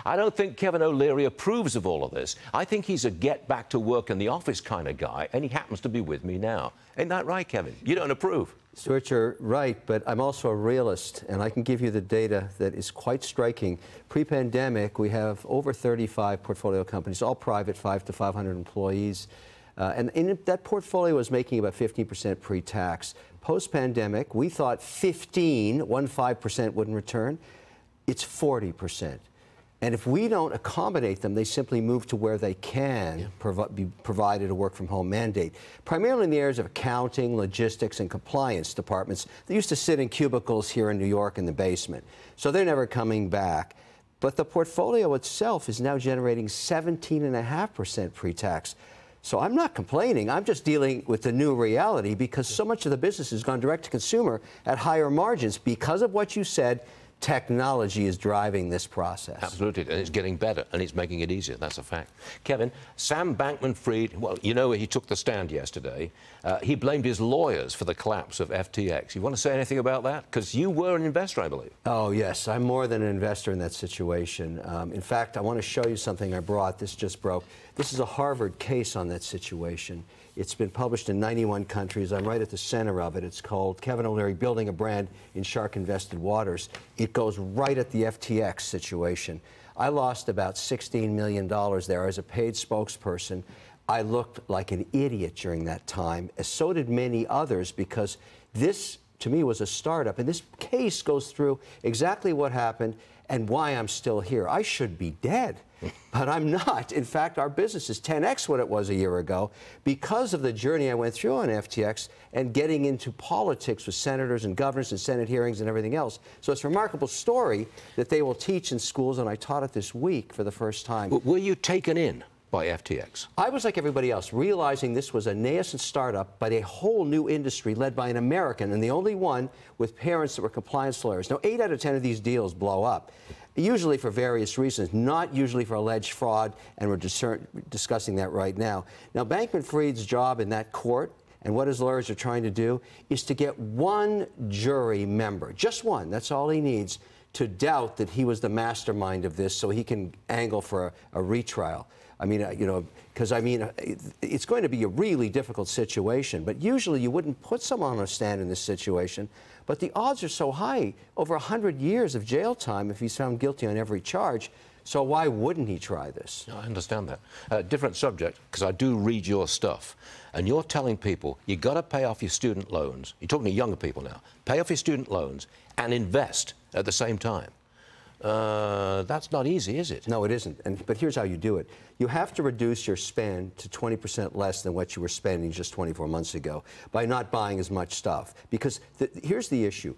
I don't think Kevin O'Leary approves of all of this. I think he's a get back to work in the office kind of guy, and he happens to be with me now. Ain't that right, Kevin? You don't approve. Stuart, you're right, but I'm also a realist, and I can give you the data that is quite striking. Pre-pandemic, we have over 35 portfolio companies, all private, 5 to 500 employees. And that portfolio was making about 15% pre-tax. Post-pandemic, we thought 15% wouldn't return. It's 40%. And if we don't accommodate them, they simply move to where they can be provided a work-from-home mandate, primarily in the areas of accounting, logistics, and compliance departments. They used to sit in cubicles here in New York in the basement. So they're never coming back. But the portfolio itself is now generating 17.5% pre-tax. So I'm not complaining. I'm just dealing with the new reality because so much of the business has gone direct to consumer at higher margins because of what you said. Technology is driving this process. Absolutely, and it's getting better, and it's making it easier. That's a fact. Kevin, Sam Bankman-Fried, well, you know, he took the stand yesterday. He blamed his lawyers for the collapse of FTX. You want to say anything about that? Because you were an investor, I believe. Oh, yes. I'm more than an investor in that situation. In fact, I want to show you something I brought. This just broke. This is a Harvard case on that situation. It's been published in 91 countries. I'm right at the center of it. It's called Kevin O'Leary Building a Brand in Shark-Infested Waters. It goes right at the FTX situation. I lost about $16 million there as a paid spokesperson. I looked like an idiot during that time, as so did many others, because this, to me, was a startup. And this case goes through exactly what happened and why I'm still here. I should be dead, but I'm not. In fact, our business is 10x what it was a year ago because of the journey I went through on FTX and getting into politics with senators and governors and Senate hearings and everything else. So it's a remarkable story that they will teach in schools, and I taught it this week for the first time. Were you taken in by FTX? I was like everybody else, realizing this was a nascent startup, but a whole new industry led by an American, and the only one with parents that were compliance lawyers. Now, 8 out of 10 of these deals blow up, usually for various reasons, not usually for alleged fraud, and we're discussing that right now. Now, Bankman-Fried's job in that court, and what his lawyers are trying to do, is to get one jury member, just one, that's all he needs, to doubt that he was the mastermind of this so he can angle for a retrial. I mean, you know, because I mean, it's going to be a really difficult situation, but usually you wouldn't put someone on a stand in this situation, but the odds are so high, over 100 years of jail time if he's found guilty on every charge, so why wouldn't he try this? I understand that. Different subject, because I do read your stuff, and you're telling people you got to pay off your student loans. You're talking to younger people now. Pay off your student loans and invest at the same time. That's not easy, is it? No, it isn't. But here's how you do it. You have to reduce your spend to 20% less than what you were spending just 24 months ago by not buying as much stuff. Because here's the issue.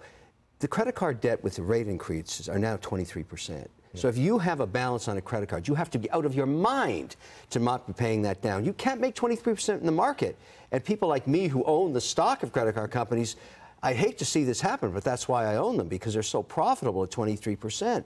The credit card debt with the rate increases are now 23%. So if you have a balance on a credit card, you have to be out of your mind to not be paying that down. You can't make 23% in the market. And people like me who own the stock of credit card companies, I hate to see this happen, but that's why I own them, because they're so profitable at 23%.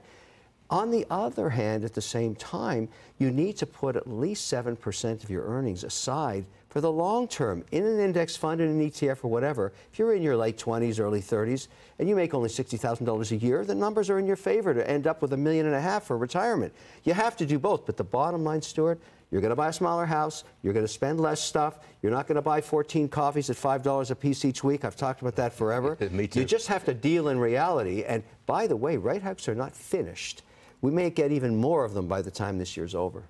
On the other hand, at the same time, you need to put at least 7% of your earnings aside for the long term in an index fund, in an ETF, or whatever. If you're in your late 20s, early 30s, and you make only $60,000 a year, the numbers are in your favor to end up with $1.5 million for retirement. You have to do both, but the bottom line, Stuart, you're going to buy a smaller house, you're going to spend less stuff, you're not going to buy 14 coffees at $5 a piece each week. I've talked about that forever. Me too. You just have to deal in reality. And by the way, rate hikes are not finished. We may get even more of them by the time this year's over.